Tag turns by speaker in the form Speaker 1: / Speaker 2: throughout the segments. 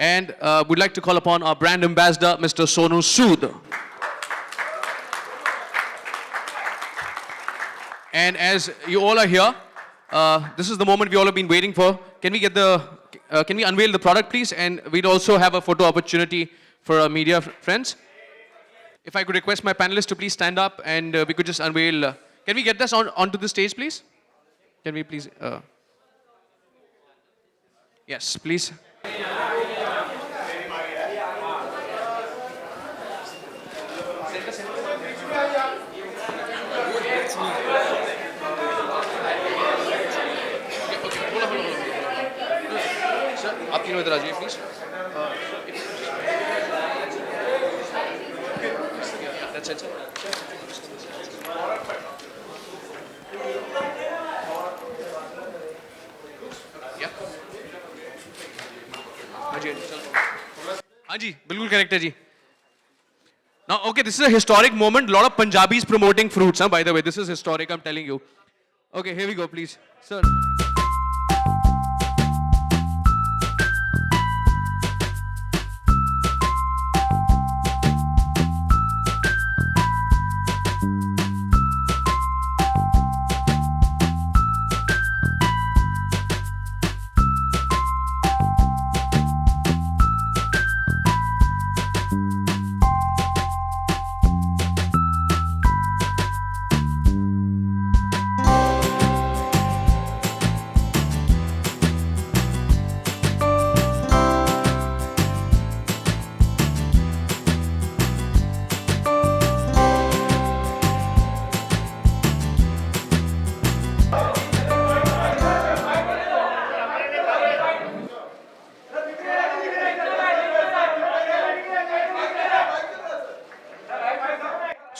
Speaker 1: And we'd like to call upon our brand ambassador, Mr. Sonu Sood. And as you all are here, this is the moment we all have been waiting for. Can we unveil the product, please? And we'd also have a photo opportunity for our media friends. If I could request my panelists to please stand up and we could just unveil. Can we get this onto the stage, please? Can we please? Yes, please. आप तीनों इधर आ जाइए please That's it. Yeah. हाँ जी बिल्कुल correct है जी. Now, okay, this is a historic moment. A lot of Punjabis promoting fruits, huh? By the way, this is historic, I'm telling you. Okay, here we go, please. Sir.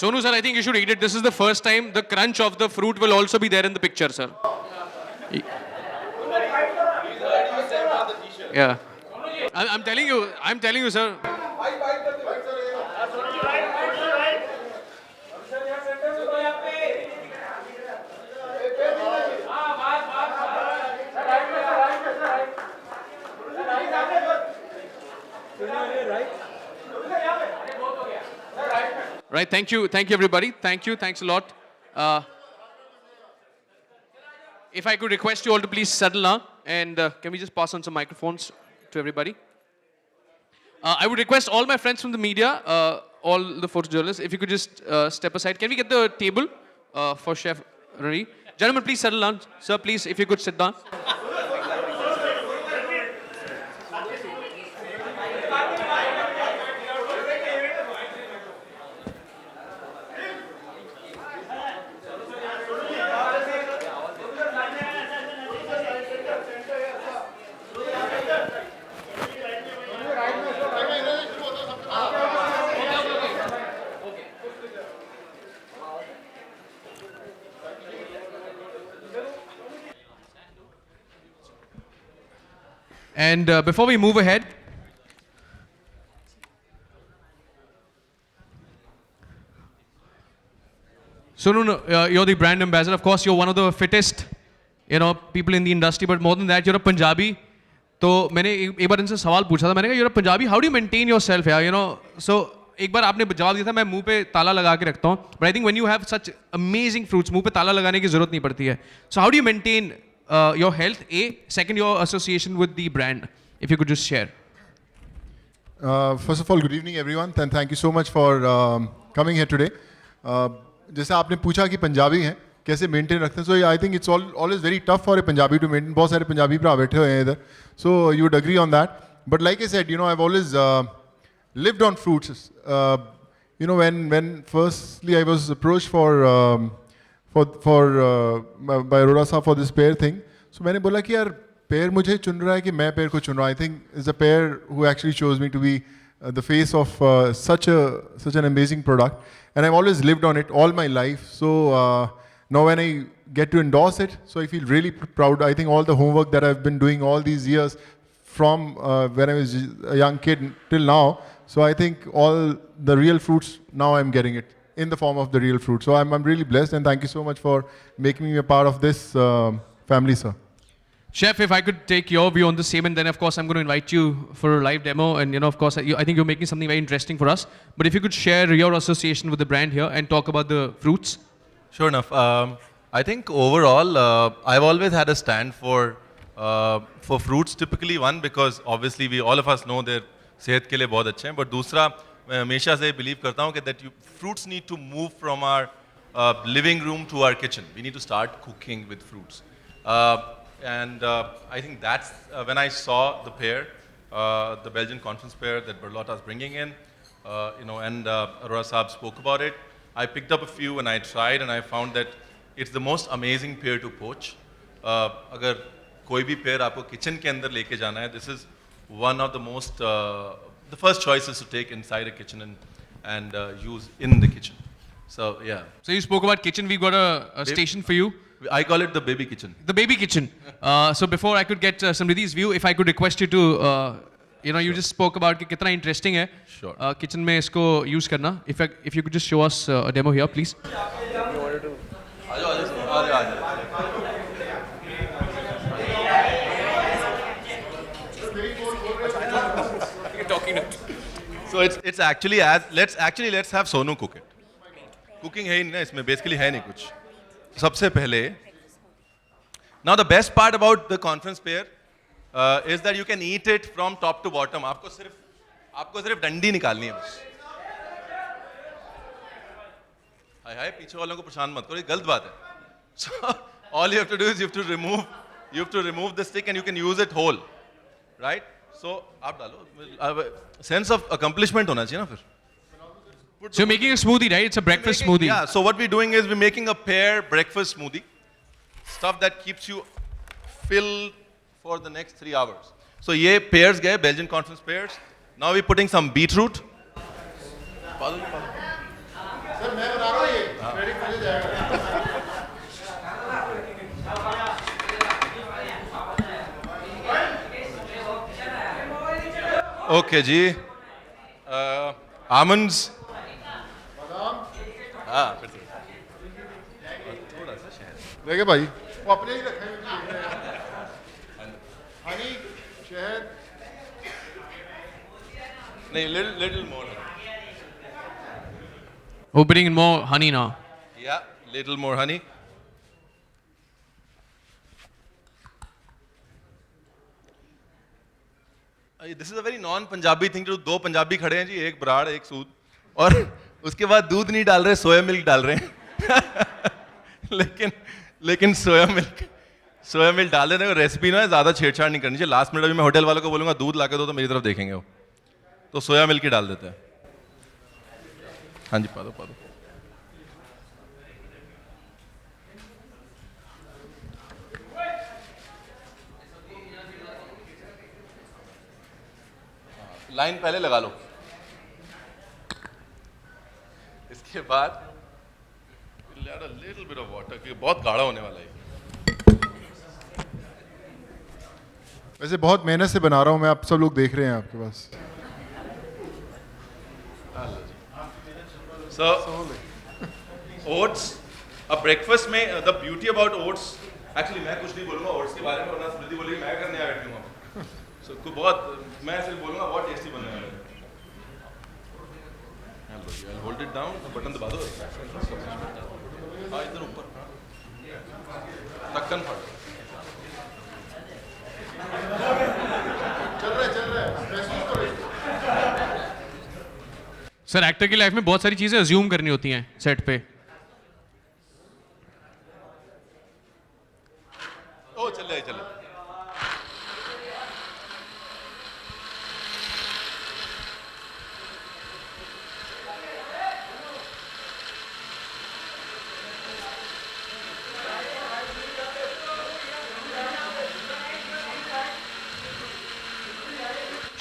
Speaker 1: Sonu sir, I think you should eat it. This is the first time the crunch of the fruit will also be there in the picture, sir. Yeah. I'm telling you, sir. Right, thank you everybody. Thanks a lot. If I could request you all to please settle now, and can we just pass on some microphones to everybody? I would request all my friends from the media, all the photojournalists, if you could just step aside. Can we get the table for Chef Ravi? Gentlemen, please settle down. Sir, please, if you could sit down. And before we move ahead, Sonu, you're the brand ambassador. Of course, you're one of the fittest, people in the industry. But more than that, you're a Punjabi. तो मैंने एक बार इनसे सवाल पूछा था. मैंने कहा, you're a Punjabi. How do you maintain yourself, यार? So एक बार आपने जवाब दिया था, मैं मुंह पे ताला लगा के रखता हूँ. But I think when you have such amazing fruits, मुंह पे ताला लगाने की जरूरत नहीं पड़ती है. So how do you maintain your health? Second, your association with the brand. If you could just share.
Speaker 2: First of all, good evening everyone, and thank you so much for coming here today. जैसे आपने पूछा कि पंजाबी हैं कैसे maintain रखते हैं, so I think it's always very tough for a Punjabi to maintain. बहुत सारे पंजाबी भरा बैठे हुए हैं इधर, so you would agree on that. But like I said, I've always lived on fruits. When firstly I was approached by Arora Saab for this pair thing, so मैंने बोला कि यार पेयर मुझे चुन रहा है कि मैं पेयर को चुन रहा हूँ. I think it's a pair who actually chose me to be the face of such an amazing product, and I've always lived on it all my life. So now when I get to endorse it, so I feel really proud. I think all the homework that I've been doing all these years from when I was a young kid till now, so I think all the real fruits now I'm getting it in the form of the real fruit. So I'm really blessed, and thank you so much for making me a part of this family, sir.
Speaker 1: Chef, if I could take your view on the same, and then of course I'm going to invite you for a live demo, and of course I think you're making something very interesting for us. But if you could share your association with the brand here and talk about the fruits.
Speaker 3: Sure enough. I think overall, I've always had a stand for fruits. Typically, one, because obviously all of us know they're सेहत के लिए बहुत अच्छे हैं. But दूसरा, मैं हमेशा से believe करता हूँ कि that fruits need to move from our living room to our kitchen. We need to start cooking with fruits. And I think that's when I saw the pear, the Belgian conference pear that Berlotta is bringing in, and Arora Saab spoke about it. I picked up a few and I tried and I found that it's the most amazing pear to poach. अगर कोई भी pear आपको kitchen के अंदर लेके जाना है, this is one of the most, the first choices to take inside a kitchen and use in the kitchen. So yeah.
Speaker 1: So you spoke about kitchen. We got a station for you.
Speaker 3: I call it the baby kitchen.
Speaker 1: The baby kitchen. So before I could get somebody's view, if I could request you to, you just spoke about कि कितना interesting है
Speaker 3: Sure.
Speaker 1: kitchen में इसको use करना. If you could just show us a demo here, please.
Speaker 3: So it's actually let's have Sonu cook it. Cooking है ही नहीं ना इसमें, basically है नहीं कुछ. सबसे पहले, now the best part about the conference pear is that you can eat it from top to bottom. आपको सिर्फ डंडी निकालनी है बस. हाय पीछे वालों को परेशान मत करो, ये गलत बात है. So all you have to do is you have to remove the stick and you can use it whole, right? So आप डालो, sense of accomplishment होना चाहिए ना फिर.
Speaker 1: So you're making a smoothie, right? It's a breakfast smoothie.
Speaker 3: Yeah, so what we're doing is we're making a pear breakfast smoothie. Stuff that keeps you filled for the next 3 hours. So ये pears गए, Belgian conference pears. Now we're putting some beetroot. Okay जी. Almonds. हाँ फिर से. थोड़ा सा शहद.
Speaker 2: देखे भाई वो अपने ही रखे हनी शहद
Speaker 3: नहीं, little more.
Speaker 1: We're putting in more honey now.
Speaker 3: Yeah, little more honey. This is a very non-Punjabi thing to do. दो पंजाबी खड़े हैं जी, एक बराड़ एक सूद, और उसके बाद दूध नहीं डाल रहे, सोया मिल्क डाल रहे हैं. लेकिन सोया मिल्क डाल देने का रेसिपी ना ज़्यादा छेड़छाड़ नहीं करनी चाहिए. लास्ट मिनट अभी मैं होटल वालों को बोलूँगा दूध ला के दो तो मेरी तरफ देखेंगे वो, तो सोया मिल्क ही डाल देते हैं. हाँ जी, पा दो. लाइन पहले लगा लो. इसके बाद add a little bit of water क्योंकि बहुत गाढ़ा होने वाला है.
Speaker 2: वैसे बहुत मेहनत से बना रहा हूँ मैं, आप सब लोग देख रहे हैं आपके पास.
Speaker 3: So oats, a breakfast में the beauty about oats, actually मैं कुछ नहीं बोलूँगा oats के बारे में, वरना स्मृति बोलेगी मैं करने आ बैठी हूँ. So कुछ बहुत, मैं सिर्फ बोलूँगा बहुत टेस्टी बनने वाला है. I'll hold it down, button दबा दो. हाँ इधर ऊपर, ढक्कन फट.
Speaker 2: चल रहा है.
Speaker 1: सर एक्टर की लाइफ में बहुत सारी चीजें अज्यूम करनी होती हैं सेट पे.
Speaker 3: ओ चले.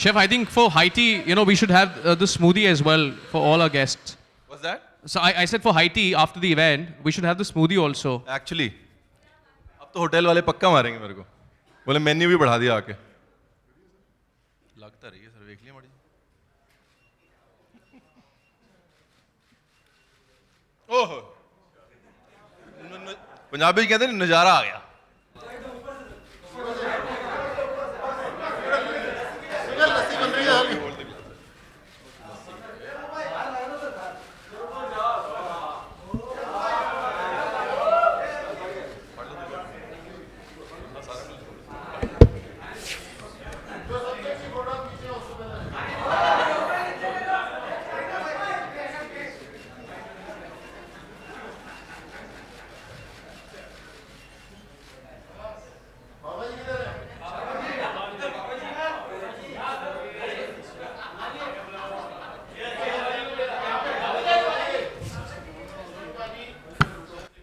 Speaker 1: Chef, I think for high tea, we should have the smoothie as well for all our guests.
Speaker 3: What's that?
Speaker 1: So I said for high tea after the event, we should have the smoothie also.
Speaker 3: Actually, अब तो hotel वाले पक्का मारेंगे मेरे को. बोले menu भी बढ़ा दिया आके. लगता रही है सर, देख लिया मड़ी. ओह, पंजाबी कहते हैं नजारा आ गया.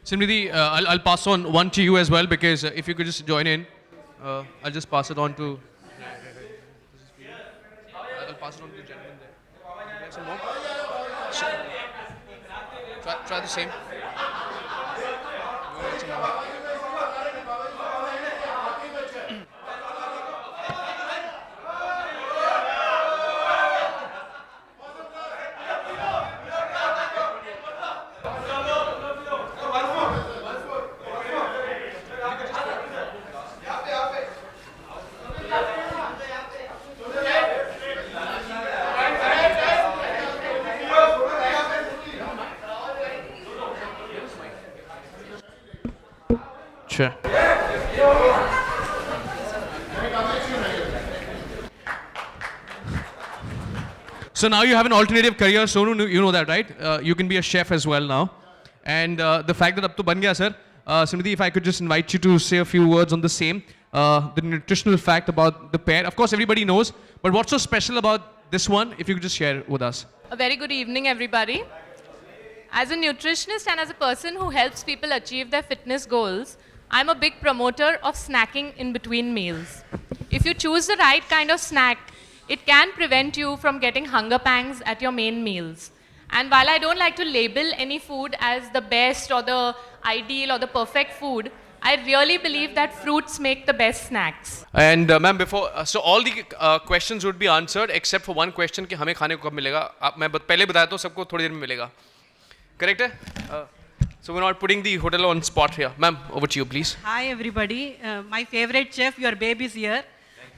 Speaker 1: Simriddhi, I'll pass on one to you as well because if you could just join in, I'll just pass it on to. I'll pass it on to the gentleman there. You have some more? Try the same. You want some more? Sure. So now you have an alternative career, Sonu, you know that, right? You can be a chef as well now. And the fact that up to ban gaya, sir, Simriddhi, if I could just invite you to say a few words on the same, the nutritional fact about the pear. Of course, everybody knows, but what's so special about this one, if you could just share with us?
Speaker 4: A very good evening, everybody. As a nutritionist and as a person who helps people achieve their fitness goals, I'm a big promoter of snacking in between meals. If you choose the right kind of snack, it can prevent you from getting hunger pangs at your main meals. And while I don't like to label any food as the best or the ideal or the perfect food, I really believe that fruits make the best snacks.
Speaker 1: And ma'am, before, so all the questions would be answered except for one question कि हमें खाने को कब मिलेगा? मैं पहले बताया तो सबको थोड़ी देर में मिलेगा. Correct है? So we're not putting the hotel on spot here. Ma'am, over to you, please.
Speaker 5: Hi everybody, my favorite chef, your baby is here.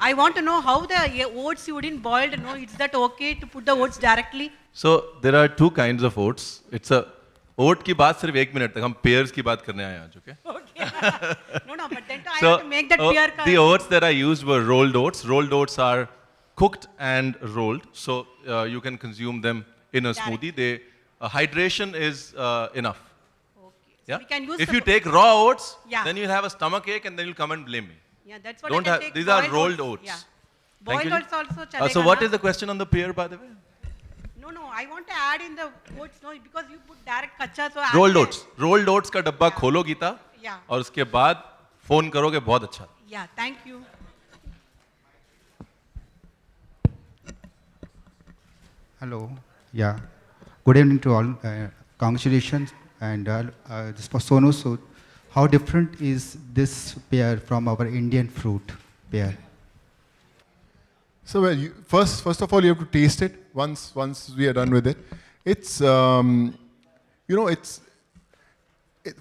Speaker 5: I want to know how the oats you didn't boiled. No, is that okay to put the oats directly?
Speaker 3: So there are two kinds of oats. It's a oat की बात सिर्फ 1 minute तक हम pears की बात करने आए हैं आज, okay?
Speaker 5: Okay. No, but then I
Speaker 3: So
Speaker 5: have to make that pear.
Speaker 3: the oats that I used were rolled oats. Rolled oats are cooked and rolled, so you can consume them in a smoothie. They hydration is enough.
Speaker 5: Okay. So
Speaker 3: Yeah.
Speaker 5: we can use
Speaker 3: If
Speaker 5: the
Speaker 3: you take raw oats,
Speaker 5: Yeah.
Speaker 3: then you'll have a stomach ache and then you'll come and blame me.
Speaker 5: Yeah, that's what
Speaker 3: Don't
Speaker 5: I
Speaker 3: have.
Speaker 5: can take.
Speaker 3: These are
Speaker 5: boiled
Speaker 3: rolled oats.
Speaker 5: Yeah.
Speaker 3: Thank
Speaker 5: Boiled
Speaker 3: you.
Speaker 5: oats also chalega
Speaker 3: So what
Speaker 5: na?
Speaker 3: is the question on the pear, by the way?
Speaker 5: No, I want to add in the oats, no, because you put direct kacha, so
Speaker 3: rolled
Speaker 5: add
Speaker 3: oats rolled oats का डब्बा खोलो Gita
Speaker 5: Yeah.
Speaker 3: और उसके बाद phone करोगे बहुत अच्छा.
Speaker 5: Yeah, thank you.
Speaker 6: Hello. Yeah. Good evening to all. Congratulations. And this for Sonu. So, how different is this pear from our Indian fruit pear?
Speaker 2: So well, first of all, you have to taste it once we are done with it. It's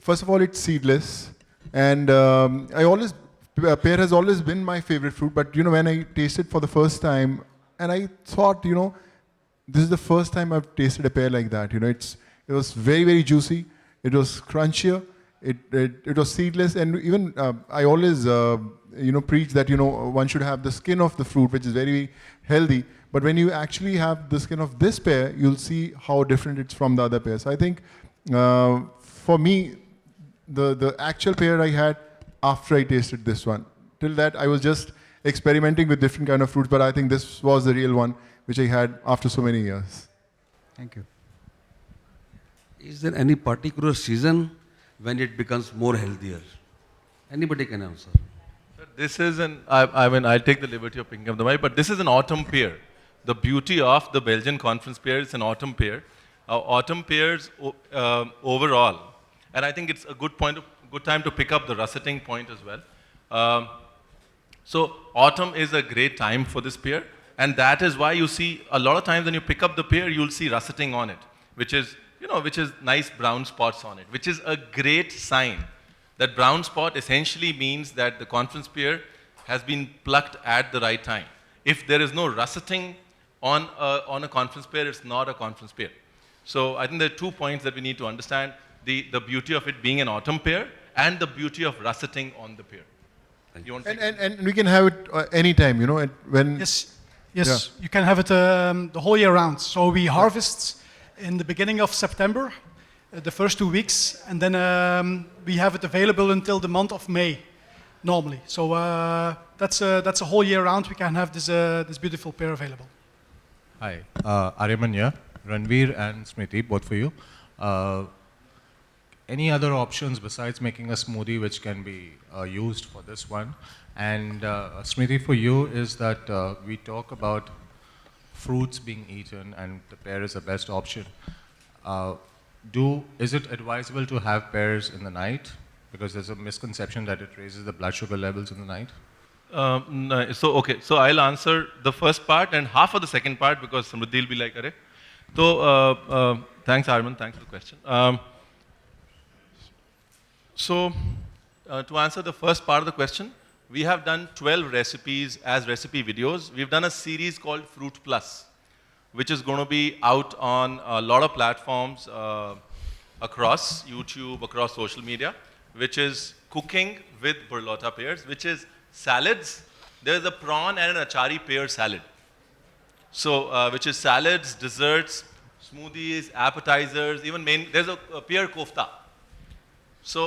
Speaker 2: first of all, it's seedless, and pear has always been my favorite fruit. But when I tasted for the first time, and I thought, this is the first time I've tasted a pear like that. It was very, very juicy. It was crunchier. It was seedless, and even I always preach that one should have the skin of the fruit, which is very healthy. But when you actually have the skin of this pear, you'll see how different it's from the other pears. I think for me, the actual pear I had after I tasted this one. Till that, I was just experimenting with different kind of fruits, but I think this was the real one which I had after so many years.
Speaker 6: Thank you.
Speaker 7: Is there any particular season when it becomes more healthier? Anybody can answer.
Speaker 3: This is I'll take the liberty of picking up the mic, but this is an autumn pear. The beauty of the Belgian conference pear is an autumn pear. Autumn pears overall, and I think it's a good time to pick up the russeting point as well. So autumn is a great time for this pear, and that is why you see a lot of times when you pick up the pear, you'll see russeting on it, which is nice brown spots on it, which is a great sign. That brown spot essentially means that the conference pear has been plucked at the right time. If there is no russeting on a conference pear, it's not a conference pear. So I think there are 2 points that we need to understand: the beauty of it being an autumn pear and the beauty of russeting on the pear. You want to take
Speaker 2: And we can have it anytime, when.
Speaker 8: Yes,
Speaker 2: Yeah.
Speaker 8: you can have it the whole year round. So we harvest in the beginning of September, the first 2 weeks, and then we have it available until the month of May, normally. So that's a whole year round. We can have this beautiful pear available.
Speaker 9: Hi, Aryaman here, Ranveer and Smriti, both for you. any other options besides making a smoothie which can be used for this one? And Smriti, for you is that we talk about fruits being eaten and the pear is the best option. Is it advisable to have pears in the night? Because there's a misconception that it raises the blood sugar levels in the night.
Speaker 3: No, so I'll answer the first part and half of the second part because Samruddhi will be like, "Arey." So thanks, Arman. Thanks for the question. To answer the first part of the question, we have done 12 recipes as recipe videos. We've done a series called Fruit Plus, which is going to be out on a lot of platforms across YouTube, across social media, which is cooking with burlota pears, which is salads. There's a prawn and an achari pear salad. So, which is salads, desserts, smoothies, appetizers, even there's a pear kofta. So,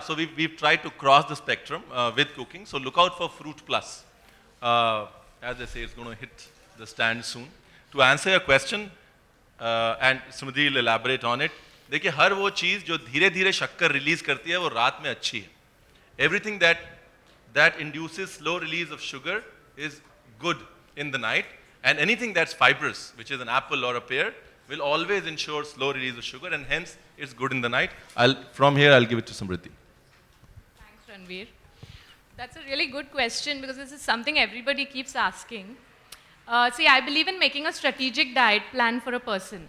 Speaker 3: so we've tried to cross the spectrum with cooking. So look out for Fruit Plus. As I say, it's going to hit the stand soon. To answer your question, and Smriti will elaborate on it, देखिए हर वो चीज़ जो धीरे धीरे शक्कर release करती है वो रात में अच्छी है. Everything that induces slow release of sugar is good in the night, and anything that's fibrous, which is an apple or a pear, will always ensure slow release of sugar, and hence it's good in the night. From here, I'll give it to Samriddhi.
Speaker 4: Thanks, Ranveer. That's a really good question because this is something everybody keeps asking. See, I believe in making a strategic diet plan for a person.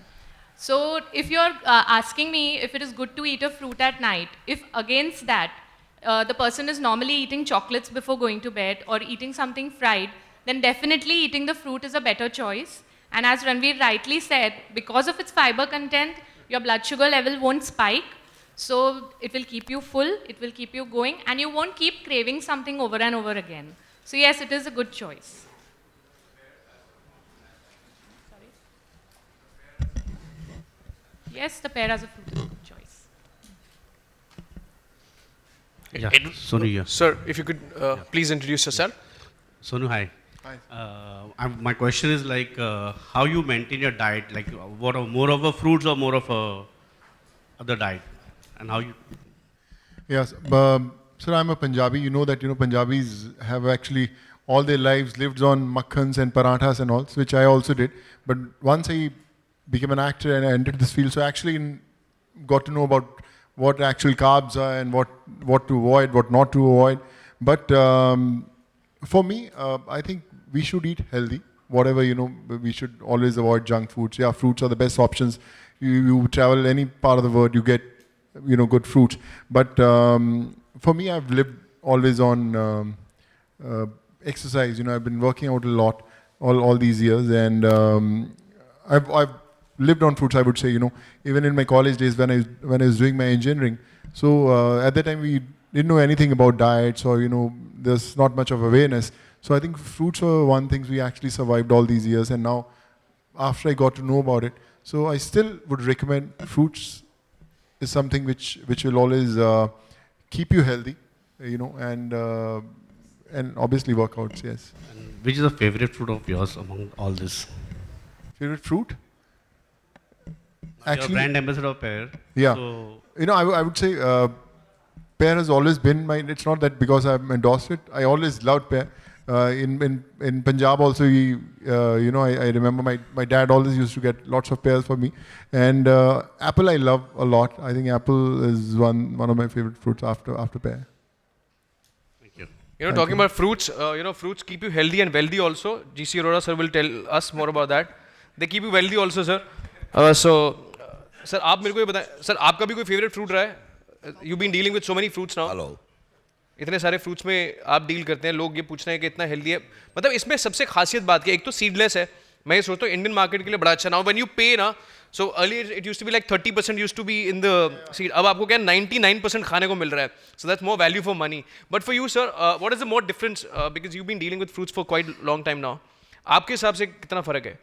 Speaker 4: So if you're asking me if it is good to eat a fruit at night, if against that, the person is normally eating chocolates before going to bed or eating something fried, then definitely eating the fruit is a better choice. And as Ranveer rightly said, because of its fiber content, your blood sugar level won't spike. So it will keep you full, it will keep you going, and you won't keep craving something over and over again. So yes, it is a good choice. Yes, the pear as a fruit is a good choice.
Speaker 10: Yeah, Sonu, yeah.
Speaker 1: Sir, if you could please introduce yourself.
Speaker 10: Sonu, hi.
Speaker 2: Hi.
Speaker 10: My question is like how you maintain your diet, like what more of a fruits or more of a other diet, and how you.
Speaker 2: Yes, sir, I'm a Punjabi. You know that Punjabis have actually all their lives lived on makhans and parathas and all, which I also did. But once I became an actor and I entered this field, so I actually got to know about what actual carbs are and what to avoid, what not to avoid. But for me, I think we should eat healthy. Whatever, we should always avoid junk foods. Yeah, fruits are the best options. You travel any part of the world, you get, good fruits. But for me, I've lived always on exercise. I've been working out a lot all these years, and I've lived on fruits, I would say, even in my college days when I was doing my engineering. So at that time, we didn't know anything about diets or, there's not much of awareness. So I think fruits were one thing we actually survived all these years. And now, after I got to know about it, so I still would recommend fruits is something which will always keep you healthy, and obviously workouts, yes.
Speaker 10: And which is the favorite fruit of yours among all this?
Speaker 2: Favorite fruit?
Speaker 10: Actually, your brand ambassador of pear.
Speaker 2: Yeah.
Speaker 10: So,
Speaker 2: I would say pear has always been mine. It's not that because I've endorsed it. I always loved pear. In Punjab also, I remember my dad always used to get lots of pears for me. And apple I love a lot. I think apple is one of my favorite fruits after pear.
Speaker 10: thank you.
Speaker 1: Talking about fruits, fruits keep you healthy and wealthy also. GC Arora sir will tell us more about that. They keep you wealthy also, sir. Sir, आप मेरे को ये बताएं, sir आपका भी कोई favourite fruit रहा है? You've been dealing with so many fruits now.
Speaker 11: Hello.
Speaker 1: इतने सारे फ्रूट्स में आप डील करते हैं, लोग ये पूछ रहे हैं कि इतना हेल्दी है. मतलब इसमें सबसे खासियत बात क्या है? एक तो सीडलेस है. मैं ये सोचता हूँ इंडियन मार्केट के लिए बड़ा अच्छा. नाउ व्हेन यू पे ना, so earlier it used to be like 30% used to be in the seed. अब आपको क्या 99% खाने को मिल रहा है. So that's more value for money. But for you sir, what is the more difference, because you been dealing with fruits for quite long time now. आपके हिसाब से कितना फर्क है?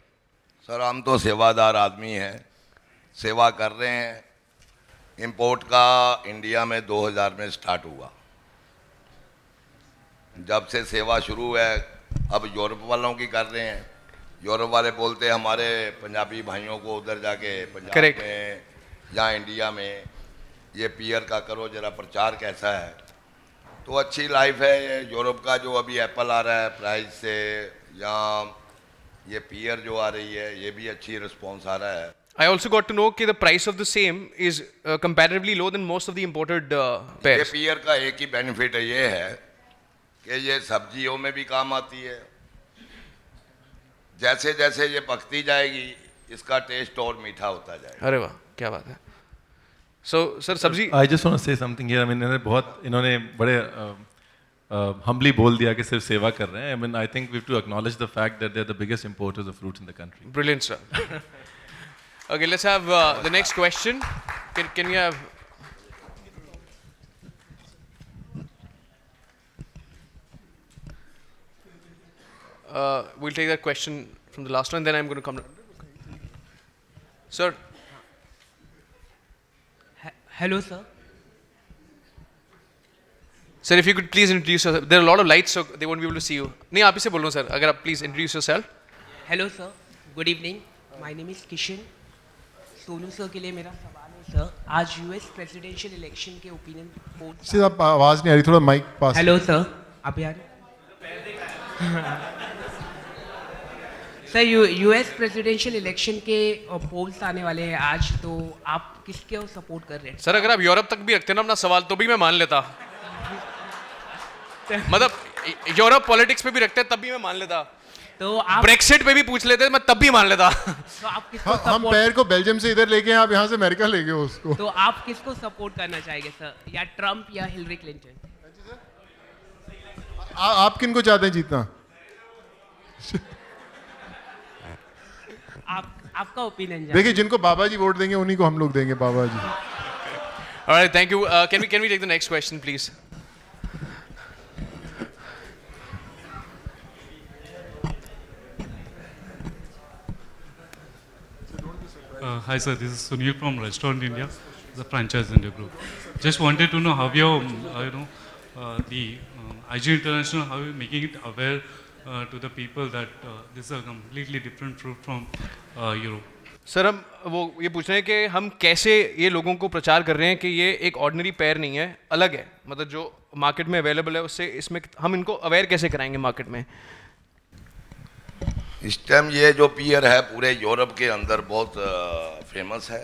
Speaker 11: सर, हम तो सेवादार आदमी हैं, सेवा कर रहे हैं. इंपोर्ट का इंडिया में 2000 में स्टार्ट हुआ. जब से सेवा शुरू है, अब यूरोप वालों की कर रहे हैं. यूरोप वाले बोलते हैं हमारे पंजाबी भाइयों को उधर जाके पंजाब में या इंडिया में ये पियर का करो जरा प्रचार कैसा है। तो अच्छी लाइफ है। ये यूरोप का जो अभी एप्पल आ रहा है प्राइस से, या ये पियर जो आ रही है ये भी अच्छी रिस्पॉन्स आ रहा है।
Speaker 1: I also got to know that the price of the same is comparatively low than most of the imported
Speaker 11: ये
Speaker 1: pears.
Speaker 11: पियर का एक ही बेनिफिट ये है कि ये सब्जियों में भी काम आती है। जैसे जैसे ये पकती जाएगी इसका टेस्ट और मीठा होता जाएगा।
Speaker 1: अरे वाह, क्या बात है। So sir, सब्जी
Speaker 3: I just want to say something here. I mean इन्होंने बड़े humbly बोल दिया कि सिर्फ सेवा कर रहे हैं। I mean I think we have to acknowledge the fact that they are the biggest importers of fruits in the country.
Speaker 1: brilliant sir. Okay, let's have the next question. Can we have we'll take that question from the last one, then I'm going to come. Sir,
Speaker 12: Hello, sir.
Speaker 1: sir, if you could please introduce yourself. There are a lot of lights, so they won't be able to see you. नहीं, आप ही से बोलो sir. अगर आप please introduce yourself.
Speaker 12: Hello, sir. Good evening. My name is Kishan. Sonu sir के लिए मेरा सवाल है सर, आज यूएस प्रेसिडेंशियल इलेक्शन के ओपिनियन पोल।
Speaker 2: इससे आप आवाज़ नहीं आ रही, थोड़ा माइक पास।
Speaker 12: हेलो सर, आप यार सर यूएस प्रेसिडेंशियल इलेक्शन के पोल्स आने वाले हैं आज, तो आप किसके सपोर्ट कर रहे हैं?
Speaker 1: सर अगर आप यूरोप तक भी रखते ना अपना सवाल तो भी मैं मान लेता। मतलब यूरोप पॉलिटिक्स पे भी रखते तब भी मैं मान लेता।
Speaker 12: तो आप
Speaker 1: ब्रेक्सिट पे भी पूछ लेते मैं तब भी मान लेता।
Speaker 12: तो आप किसको
Speaker 2: हम पैर को बेल्जियम से इधर लेके आप यहाँ से अमेरिका ले गए उसको।
Speaker 12: तो आप किसको सपोर्ट करना चाहेंगे सर, या ट्रम्प या हिलरी क्लिंटन?
Speaker 2: आप किन को चाहते हैं जीतना?
Speaker 12: आपका ओपिनियन
Speaker 2: देखिए, जिनको बाबा जी वोट देंगे उन्हीं को हम लोग देंगे बाबा जी।
Speaker 1: Alright, thank you. Can we take the next question, please?
Speaker 13: Hi sir, this is Sunil from Restaurant India, the franchise India group. Just wanted to know how you're, the IG International, how you're making it aware to the people that this is a completely different fruit from Europe.
Speaker 1: Sir हम वो ये पूछ रहे हैं कि हम कैसे ये लोगों को प्रचार कर रहे हैं कि ये एक ऑर्डिनरी पेयर नहीं है, अलग है, मतलब जो मार्केट में अवेलेबल है उससे इसमें हम इनको अवेयर कैसे कराएंगे मार्केट में?
Speaker 11: इस टाइम ये जो पियर है पूरे यूरोप के अंदर बहुत फेमस है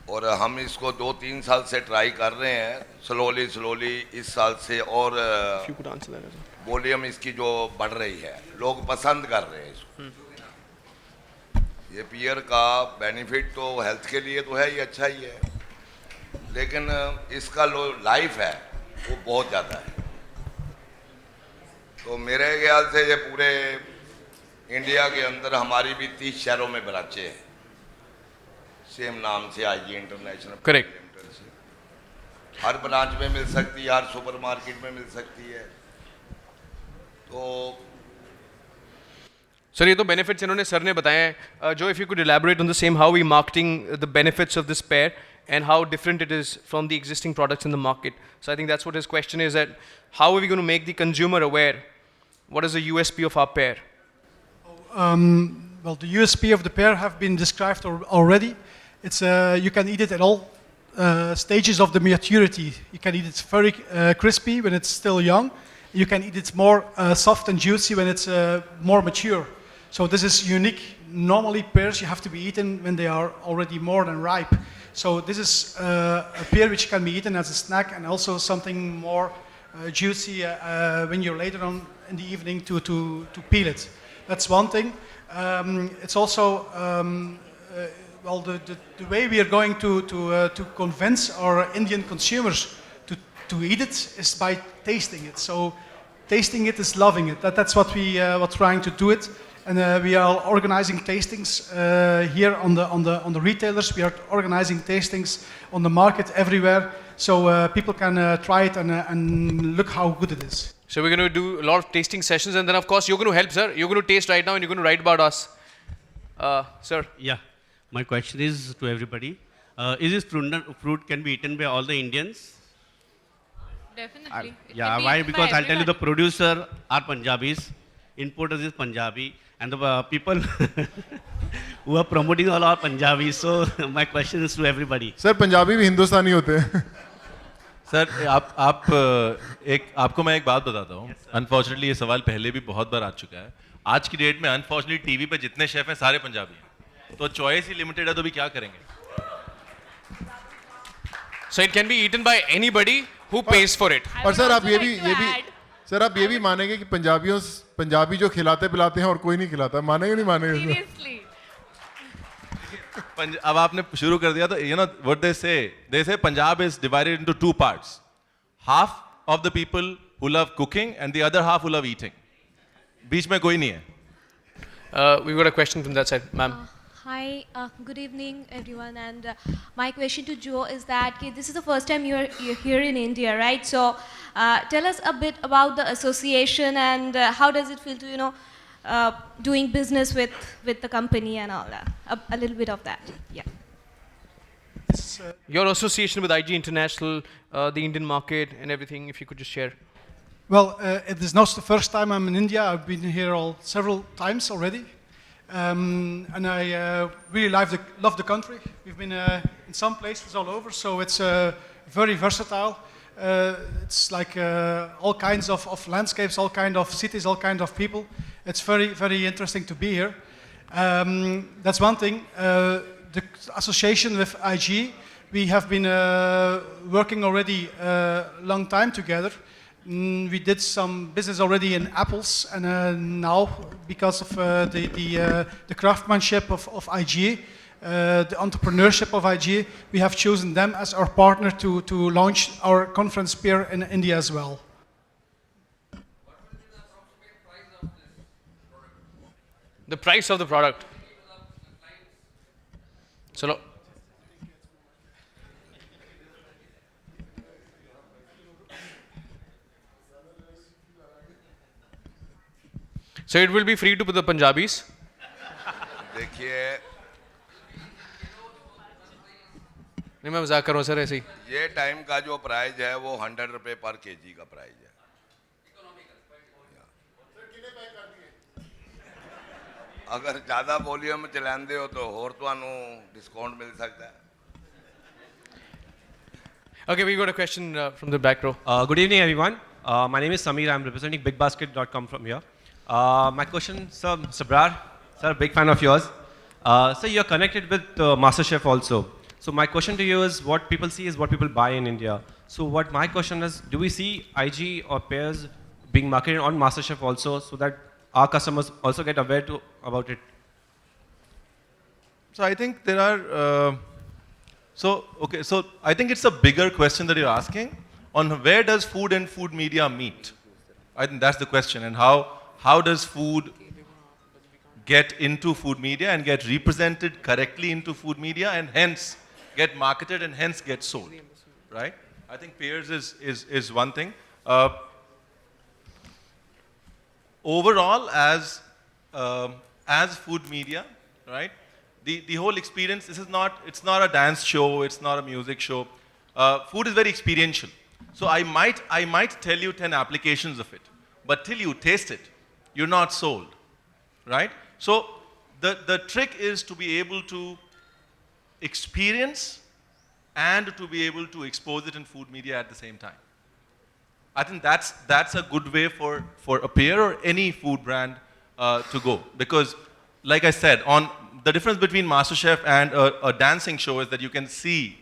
Speaker 11: और हम इसको 2-3 साल से ट्राई कर रहे हैं। स्लोली इस साल से और वॉल्यूम इसकी जो बढ़ रही है, लोग पसंद कर रहे हैं इसको। ये पियर का बेनिफिट तो हेल्थ के लिए तो है ही, अच्छा ही है, लेकिन इसका लाइफ है वो बहुत ज़्यादा है। तो मेरे ख्याल से ये पूरे इंडिया के अंदर हमारी भी 30 शहरों में ब्रांचें हैं सेम नाम से, आईजी इंटरनेशनल। करेक्ट। हर ब्रांच में मिल सकती है, हर सुपरमार्केट में मिल सकती है। तो
Speaker 1: सर ये तो बेनिफिट्स इन्होंने सर ने बताए हैं। जो if you could elaborate on the same, how we marketing the benefits of this pair and how different it is from the existing products in the market. So I think that's what his question is, that how are we going to make the consumer aware? What is the USP of our pear?
Speaker 8: Well, the USP of the pear have been described already. It's you can eat it at all stages of the maturity. You can eat it very crispy when it's still young. You can eat it more soft and juicy when it's more mature. So this is unique. Normally pears you have to be eaten when they are already more than ripe. So this is a pear which can be eaten as a snack and also something more juicy when you're later on in the evening to peel it. That's one thing. It's also well the way we are going to convince our Indian consumers to eat it is by tasting it. So tasting it is loving it. That's what we were trying to do it. And we are organizing tastings here on the retailers. We are organizing tastings on the market everywhere, so people can try it and look how good it is.
Speaker 1: So we're going to do a lot of tasting sessions, and then of course you're going to help, sir. You're going to taste right now, and you're going to write about us, sir.
Speaker 10: Yeah, my question is to everybody: is this fruit can be eaten by all the Indians?
Speaker 4: Definitely. It
Speaker 10: Yeah,
Speaker 4: can be
Speaker 10: why?
Speaker 4: eaten by
Speaker 10: Because I'll tell you, the
Speaker 4: everyone.
Speaker 10: producer are Punjabis, importers is Punjabi, and the people who are promoting all our Punjabis. So my question is to everybody.
Speaker 2: Sir Punjabi भी हिंदुस्तानी होते हैं.
Speaker 3: Sir आपको मैं एक बात बताता हूँ. Unfortunately ये सवाल पहले भी बहुत बार आ चुका है. आज की डेट में अनफॉर्चुनेटली टीवी पे जितने शेफ हैं सारे पंजाबी हैं. तो चॉइस ही लिमिटेड है, तो भी क्या करेंगे?
Speaker 1: So it can be eaten by anybody who pays for it.
Speaker 2: और सर आप ये भी मानेंगे कि पंजाबी जो खिलाते पिलाते हैं और कोई नहीं खिलाता, मानेंगे नहीं मानेंगे?
Speaker 4: Seriously.
Speaker 3: अब आपने शुरू कर दिया तो you know what they say Punjab is divided into two parts. Half of the people who love cooking and the other half who love eating. बीच में कोई नहीं है.
Speaker 1: We've got a question from that side, ma'am.
Speaker 14: Hi, good evening everyone, and my question to Joe is that this is the first time you're here in India, right? So tell us a bit about the association and how does it feel to doing business with the company and all that, a little bit of that. Yeah.
Speaker 1: Your association with IG International, the Indian market and everything, if you could just share.
Speaker 8: Well, it is not the first time I'm in India. I've been here several times already. And I really love the country. We've been in some places all over, so it's very versatile. It's like all kinds of landscapes, all kinds of cities, all kinds of people. It's very, very interesting to be here. That's one thing. The association with IG, we have been working already a long time together. We did some business already in apples, and now because of the craftsmanship of IG, the entrepreneurship of IG, we have chosen them as our partner to launch our conference pier in India as well.
Speaker 1: The price of the product. So. So it will be free to the Punjabis.
Speaker 11: देखिए,
Speaker 1: नहीं मैं मजाक कर रहा हूँ sir ऐसे ही.
Speaker 11: ये time का जो प्राइस है वो 100 रुपए पर केजी का प्राइस है. अगर ज़्यादा वॉल्यूम चलाते हो तो और ਤੁਹਾਨੂੰ डिस्काउंट मिल सकता है.
Speaker 1: Okay, we got a question from the back row.
Speaker 15: Good evening, everyone. My name is Samir. I'm representing BigBasket.com from here. My question, sir, Sabrar, sir, big fan of yours. Sir, you're connected with MasterChef also. So my question to you is, what people see is what people buy in India. So what my question is, do we see IG or pairs being marketed on MasterChef also, so that our customers also get aware about it?
Speaker 3: So I think there are. So I think it's a bigger question that you're asking on where does food and food media meet. I think that's the question, and how does food get into food media and get represented correctly into food media and hence get marketed and hence get sold, right? I think pairs is one thing. Overall, as food media, right? The whole experience. It's not a dance show. It's not a music show. Food is very experiential. So I might tell you 10 applications of it, but till you taste it, you're not sold, right? So the trick is to be able to experience and to be able to expose it in food media at the same time. I think that's a good way for a pair or any food brand to go, because, like I said, on the difference between MasterChef and a dancing show is that you can see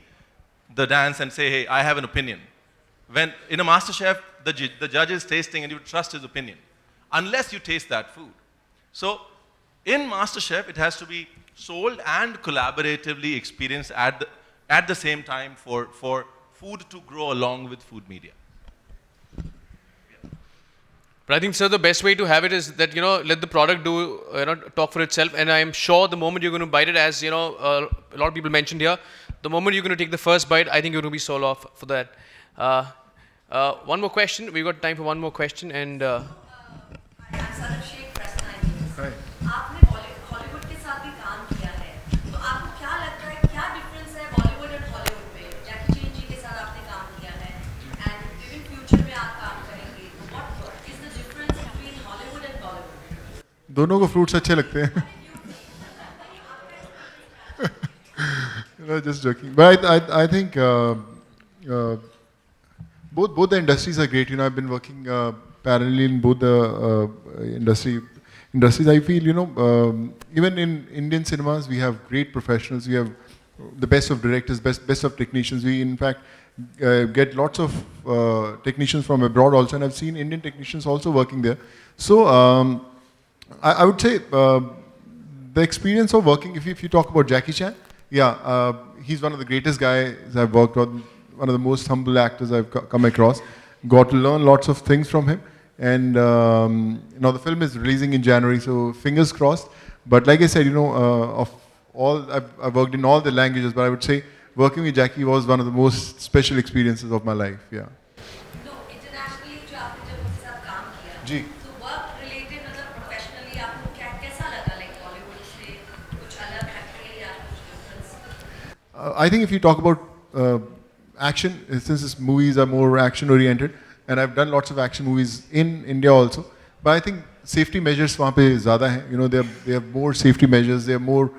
Speaker 3: the dance and say, hey, I have an opinion. When in a MasterChef, the judge is tasting and you trust his opinion, unless you taste that food. So in MasterChef, it has to be sold and collaboratively experienced at the same time for food to grow along with food media.
Speaker 1: But I think, sir, the best way to have it is that, let the product talk for itself. And I'm sure the moment you're going to bite it, as, a lot of people mentioned here, the moment you're going to take the first bite, I think you're going to be sold off for that. One more question. We've got time for one more question. And
Speaker 2: Hi.
Speaker 16: आपने Hollywood के साथ भी काम किया है, तो आपको क्या लगता है क्या डिफरेंस है बॉलीवुड और हॉलीवुड में? जैकी चैन जी के साथ आपने काम किया है, एंड इवन फ्यूचर में आप काम करेंगे, तो what is the difference between Hollywood and Bollywood?
Speaker 2: दोनों को फ्रूट्स अच्छे लगते हैं. No, just joking. But I think both the industries are great. You know, I've been working parallelly in both the industries. I feel, you know, even in Indian cinemas, we have great professionals. We have the best of directors, best of technicians. We, in fact, get lots of technicians from abroad also, and I've seen Indian technicians also working there. So I would say the experience of working, if you talk about Jackie Chan, yeah, he's one of the greatest guys I've worked on, one of the most humble actors I've come across. Got to learn lots of things from him. And now the film is releasing in January, so fingers crossed. But like I said, you know, of all, I've worked in all the languages, but I would say working with Jackie was one of the most special experiences of my life, yeah.
Speaker 16: No, internationally जो आपने जब उसके साथ काम किया,
Speaker 2: जी.
Speaker 16: तो work related मतलब professionally आपको कैसा लगा, like Bollywood से कुछ अलग हटके या कुछ difference?
Speaker 2: I think if you talk about action, since these movies are more action oriented, and I've done lots of action movies in India also, but I think safety measures वहाँ पे ज़्यादा हैं. You know, they have more safety measures, they are more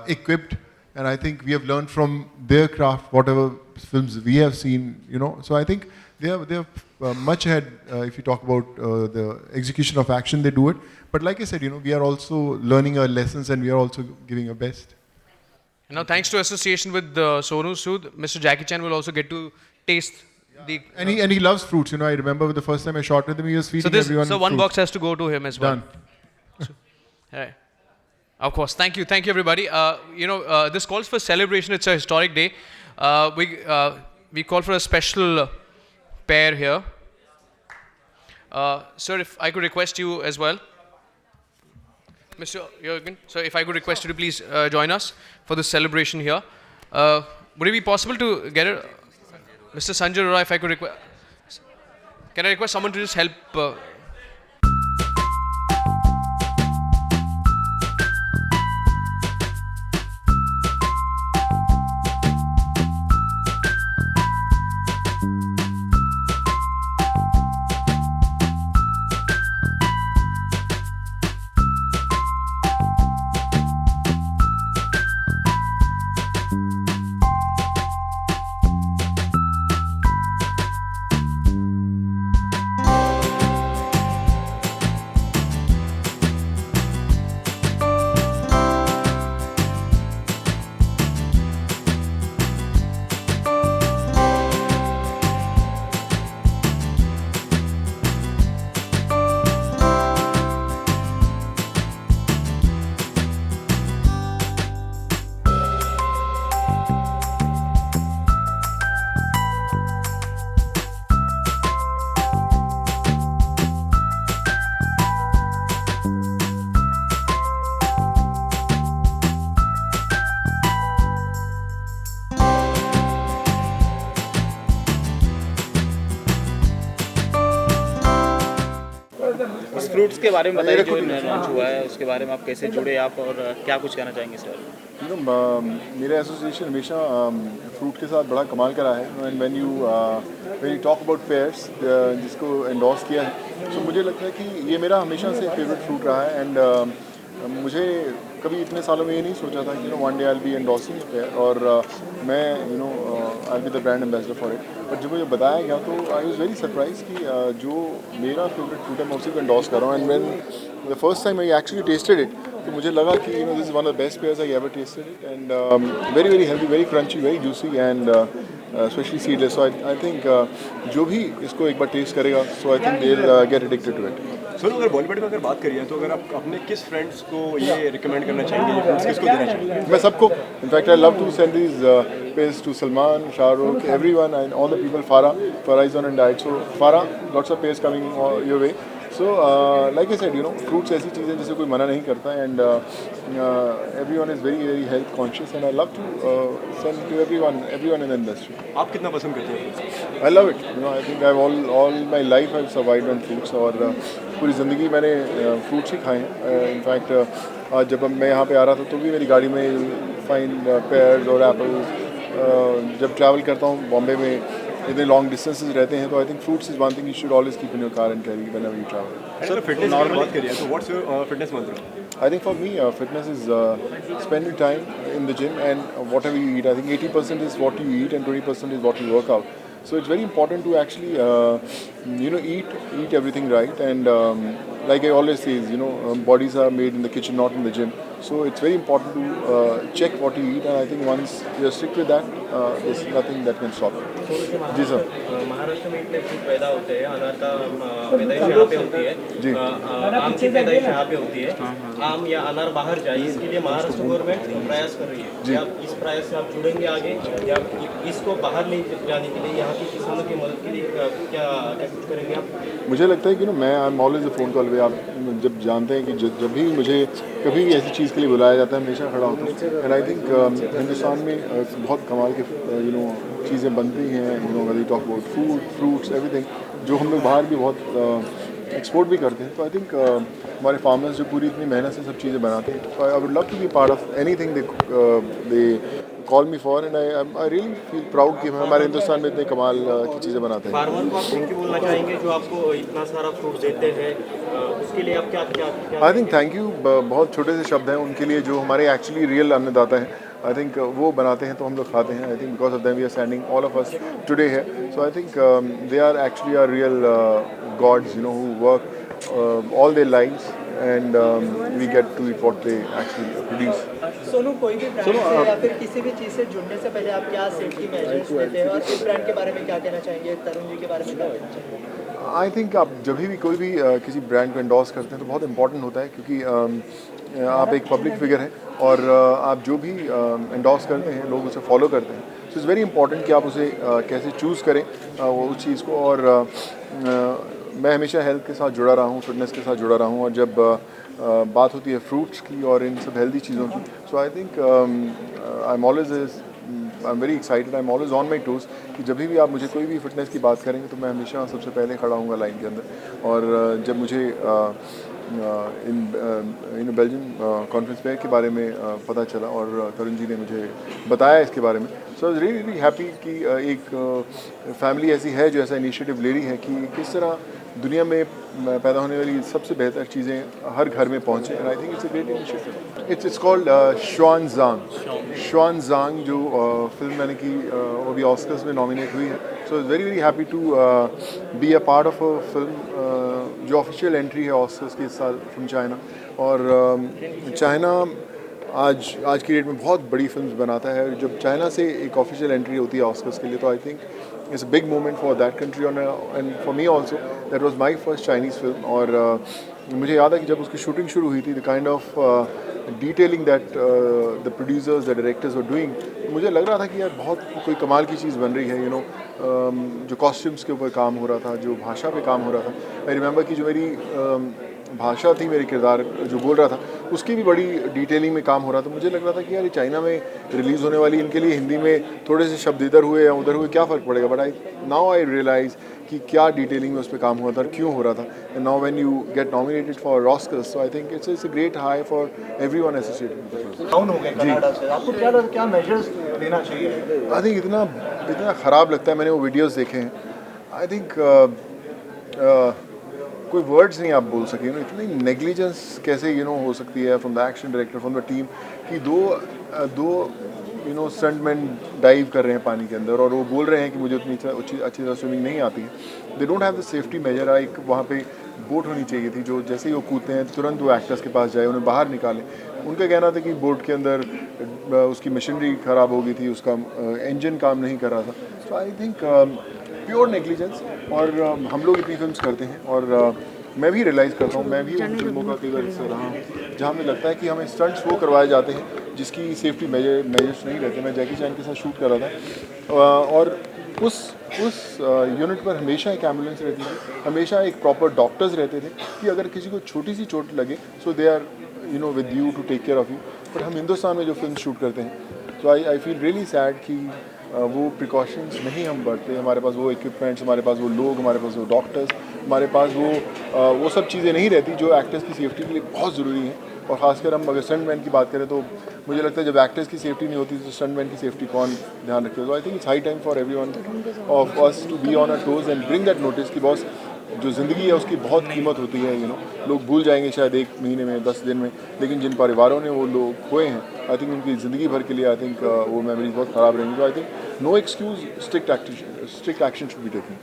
Speaker 2: equipped, and I think we have learned from their craft, whatever films we have seen, you know. So I think they are much ahead if you talk about the execution of action, they do it. But like I said, you know, we are also learning our lessons and we are also giving our best.
Speaker 1: And now, thanks to association with Sonu Sood, Mr. Jackie Chan will also get to taste the.
Speaker 2: And he loves fruits. You know, I remember the first time I shot with him, he was feeding everyone.
Speaker 1: So one
Speaker 2: fruits.
Speaker 1: box has to go to him as well.
Speaker 2: Done.
Speaker 1: Right. Of course. Thank you, everybody. You know, this calls for celebration. It's a historic day. We call for a special pair here. Sir, if I could request you as well. Mr. Jürgen, so if I could request you to please join us for this celebration here. Would it be possible to get it? Mr. Sanjay Arora, if I could request. Can I request someone to just help?
Speaker 17: Fruits के बारे में बताइए, जो launch हुआ है उसके बारे में आप कैसे जुड़े आप और क्या कुछ कहना चाहेंगे सर?
Speaker 2: मेरा एसोसिएशन हमेशा फ्रूट के साथ बड़ा कमाल करा है. And when you talk about pairs जिसको एंडोर्स किया है, तो मुझे लगता है कि ये मेरा हमेशा से फेवरेट फ्रूट रहा है. एंड मुझे कभी इतने सालों में ये नहीं सोचा था कि one day I will be endorsing a pair और मैं I will be the brand ambassador for it. But जब मुझे बताया गया तो आई वाज वेरी सरप्राइज कि जो मेरा फेवरेट फ्रूट है मैं उसी को एंडोर्स कर रहा हूँ. And when the first time I actually tested it, तो मुझे लगा कि this is one of the best pears I ever tested it. And very very healthy, very crunchy, very juicy and especially seedless. So I think जो भी इसको एक बार test करेगा, so I think they will get addicted to it.
Speaker 18: Sir, अगर बॉलीवुड में अगर बात करिए तो अगर आप अपने किस फ्रेंड्स को ये रिकमेंड करना चाहेंगे, ये फ्रूट्स किसको देना चाहेंगे?
Speaker 2: मैं सबको. In fact I love to send these pairs to Salman, Shahrukh, everyone and all the people. Farah is on a diet, so Farah, lots of peers coming your way. So like I said, fruits ऐसी चीज़ है जिसे कोई मना नहीं करता. And everyone is very very health conscious, and I love to send to everyone in the industry.
Speaker 18: आप कितना पसंद करते हैं?
Speaker 2: I love it. I think I've all my life I've survived on fruits, और पूरी ज़िंदगी मैंने फ्रूट्स ही खाए हैं. इनफैक्ट आज जब मैं यहाँ पे आ रहा था तो भी मेरी गाड़ी में फाइन पेयर्स और एप्पल्स. जब ट्रैवल करता हूँ बॉम्बे में इतने लॉन्ग डिस्टेंसेज रहते हैं, तो I think fruits is one thing you should always keep in your car and carry whenever you travel.
Speaker 18: Sir fitness की बात करिए तो व्हाट्स योर फिटनेस मंत्र?
Speaker 2: I think for me, fitness is spending time in the gym and whatever you eat. I think 80% is what you eat and 20% is what you work out. So it's very important to actually, eat everything right. And like I always say, bodies are made in the kitchen, not in the gym. So it's very important to check what you eat. And I think once you're strict with that, there's nothing that can stop it. जी sir.
Speaker 19: Maharashtra में इतने fruit पैदा होते हैं, अनार का पैदाइश यहाँ पे होती है,
Speaker 2: जी.
Speaker 19: आम की पैदाइश यहाँ पे होती है. आम या अनार बाहर जाए, इसके लिए महाराष्ट्र गवर्नमेंट प्रयास कर रही है. क्या इस प्रयास से आप जुड़ेंगे आगे, या इसको बाहर ले जाने के लिए यहाँ के किसानों की मदद के लिए क्या कुछ करेंगे आप?
Speaker 2: मुझे लगता है कि मैं I am always a phone call away. आप जब जानते हैं कि जब भी मुझे कभी भी ऐसी चीज़ के लिए बुलाया जाता है, हमेशा खड़ा होता हूँ. एंड आई थिंक हिंदुस्तान में बहुत कमाल के चीज़ें बनती हैं, very talk about food, fruits, everything, जो हम लोग बाहर भी बहुत एक्सपोर्ट भी करते हैं. तो आई थिंक हमारे फार्मर्स जो पूरी इतनी मेहनत से सब चीज़ें बनाते हैं, तो I would love to be part of anything they call me for. And I really feel proud कि हमारे हिंदुस्तान में इतने कमाल की चीज़ें बनाते हैं.
Speaker 19: फार्मर को आप थैंक यू बोलना चाहेंगे जो आपको इतना सारा फ्रूट देते हैं, उसके लिए आप क्या
Speaker 2: आई थिंक थैंक यू बहुत छोटे से शब्द हैं उनके लिए, जो हमारे एक्चुअली रियल अन्नदाता हैं. आई थिंक वो बनाते हैं तो हम लोग खाते हैं. I think because of them we are standing all of us today है. So I think they are actually are real gods, who work all their lives and we get to eat what they actually produce.
Speaker 20: Sonu, कोई भी brand से या फिर किसी भी चीज़ से जुड़ने से पहले आप क्या सेफ्टी मेजर्स लेते हैं, और इस ब्रांड के बारे में क्या कहना चाहेंगे, तरुण जी के बारे में क्या कहना चाहेंगे?
Speaker 2: आई थिंक आप जब भी कोई भी किसी ब्रांड को एंडोर्स करते हैं तो बहुत इंपॉर्टेंट होता है, क्योंकि आप एक पब्लिक फिगर हैं और आप जो भी एंडोर्स करते हैं लोग उसे फॉलो करते हैं. सो इट्स वेरी इंपॉर्टेंट कि आप उसे कैसे चूज़ करें वो उस चीज़ को. और मैं हमेशा हेल्थ के साथ जुड़ा रहा हूँ, फिटनेस के साथ जुड़ा रहा हूँ, और जब बात होती है फ्रूट्स की और इन सब हेल्दी चीज़ों की, so I think I am very excited, I am always on my toes, कि जब भी आप मुझे कोई भी फिटनेस की बात करेंगे तो मैं हमेशा सबसे पहले खड़ा हूँगा लाइन के अंदर. और जब मुझे इन बेल्जियम कॉन्फ्रेंस फेयर के बारे में पता चला और तरुण जी ने मुझे बताया इसके बारे में, सो आई वाज रियली हैप्पी कि एक फैमिली ऐसी है जो ऐसा इनिशिएटिव ले रही है कि किस तरह दुनिया में पैदा होने वाली सबसे बेहतर चीज़ें हर घर में पहुँचे. And I think it's a great initiative. It's called श्वानज़ांग, जो फिल्म मैंने की वो भी ऑस्कर्स में नॉमिनेट हुई है. So very very happy to be a part of a film जो ऑफिशियल एंट्री है ऑस्कर्स की इस साल फ्रॉम चाइना. और चाइना आज की डेट में बहुत बड़ी फिल्म्स बनाता है. जब चाइना से एक ऑफिशियल एंट्री होती है ऑस्कर्स के लिए, तो I think it's a big moment for that country and for me also. That was my first Chinese film. और मुझे याद है कि जब उसकी शूटिंग शुरू हुई थी, the kind of detailing that the producers, the directors were doing, मुझे लग रहा था कि यार बहुत कोई कमाल की चीज़ बन रही है. जो कॉस्ट्यूम्स के ऊपर काम हो रहा था, जो भाषा पे काम हो रहा था. आई रिमेंबर कि जो मेरी भाषा थी, मेरे किरदार जो बोल रहा था, उसकी भी बड़ी डिटेलिंग में काम हो रहा था. मुझे लग रहा था कि यार चाइना में रिलीज़ होने वाली, इनके लिए हिंदी में थोड़े से शब्द इधर हुए या उधर हुए क्या फ़र्क पड़ेगा. बट नाउ आई रियलाइज़ कि क्या डिटेलिंग में उस पर काम हुआ था और क्यों हो रहा था. And now when you get nominated for Oscars, so I think it's a great high for everyone associated.
Speaker 20: Down हो गए कनाडा से, आपको क्या मेजर्स लेना चाहिए?
Speaker 2: आई थिंक इतना ख़राब लगता है. मैंने वो वीडियोज़ देखे हैं. आई थिंक कोई वर्ड्स नहीं आप बोल सके. इतनी नेग्लिजेंस कैसे हो सकती है from the action director, from the team, कि दो स्टंटमैन डाइव कर रहे हैं पानी के अंदर और वो बोल रहे हैं कि मुझे उतनी अच्छी तरह स्विमिंग नहीं आती है. They don't have the safety major. एक वहाँ पे बोट होनी चाहिए थी जो जैसे ही वो कूदते हैं तुरंत वो एक्टर्स के पास जाए, उन्हें बाहर निकाले. उनका कहना था कि बोट के अंदर उसकी मशीनरी ख़राब हो गई थी, उसका इंजन काम नहीं कर रहा था. सो आई थिंक प्योर नेग्लिजेंस. और हम लोग इतनी फिल्म्स करते हैं और मैं भी रियलाइज़ करता हूँ, मैं भी उन फिल्मों का कई बार हिस्सा रहा हूँ जहाँ मुझे लगता है कि हमें स्टंट्स वो करवाए जाते हैं जिसकी सेफ्टी मेजर्स नहीं रहते. मैं जैकी चैन के साथ शूट कर रहा था और उस यूनिट पर हमेशा एक एम्बुलेंस रहती थी, हमेशा एक प्रॉपर डॉक्टर्स रहते थे कि अगर किसी को छोटी सी चोट लगे, so they are with you to take care of you. But हम हिंदुस्तान में जो फिल्म शूट करते हैं, तो आई फील रियली सैड कि वो प्रिकॉशंस नहीं हम बरते, हमारे पास वो इक्विपमेंट्स, हमारे पास वो लोग, हमारे पास वो डॉक्टर्स, हमारे पास वो सब चीज़ें नहीं रहती जो एक्टर्स की सेफ्टी के लिए बहुत ज़रूरी हैं। और ख़ासकर हम अगर स्टंटमैन की बात करें तो मुझे लगता है जब एक्टर्स की सेफ्टी नहीं होती तो स्टंटमैन की सेफ्टी कौन ध्यान रखेगा। तो I think it's high time for everyone of us to be on a toes and bring that notice कि बॉस जो ज़िंदगी है उसकी बहुत कीमत होती है। लोग भूल जाएंगे शायद 1 महीने में, 10 दिन में, लेकिन जिन परिवारों ने वो लोग खोए हैं आई थिंक उनकी ज़िंदगी भर के लिए आई थिंक वो मेमोरीज बहुत ख़राब रहेंगी। तो I think no excuse, strict action should be taken.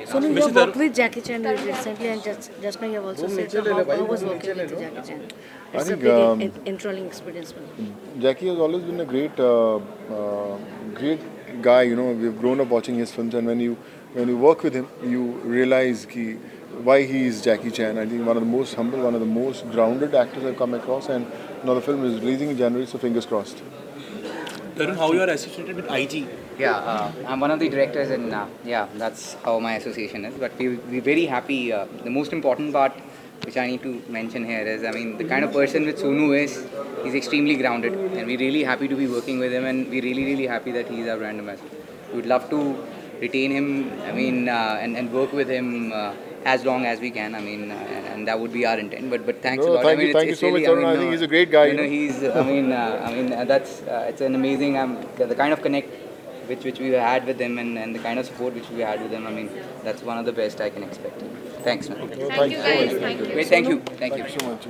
Speaker 21: So you have worked with Jackie Chan recently, and just now you have also said how was working with Jackie Chan. It's a big enthralling experience.
Speaker 2: Jackie has always been a great guy. We've grown up watching his films, and when you work with him, you realize why he is Jackie Chan. I think one of the most humble, one of the most grounded actors I've come across, and now the film is releasing in January, so fingers crossed.
Speaker 17: Tarun, how you are associated with IG?
Speaker 22: Yeah, I'm one of the directors, and that's how my association is. But we're very happy. The most important part, which I need to mention here, is the kind of person which Sonu is, he's extremely grounded, and we're really happy to be working with him, and we're really, really happy that he's our brand ambassador. We would love to retain him, and work with him as long as we can. And that would be our intent. But thanks a lot.
Speaker 2: Thank you so much, Tarun. I think he's a great guy.
Speaker 22: He's. That's it's an amazing. The kind of connect which we had with him, and the kind of support which we had with him. That's one of the best I can expect. Thanks, man.
Speaker 2: Thank you guys.
Speaker 22: Thank you. Thank you so much.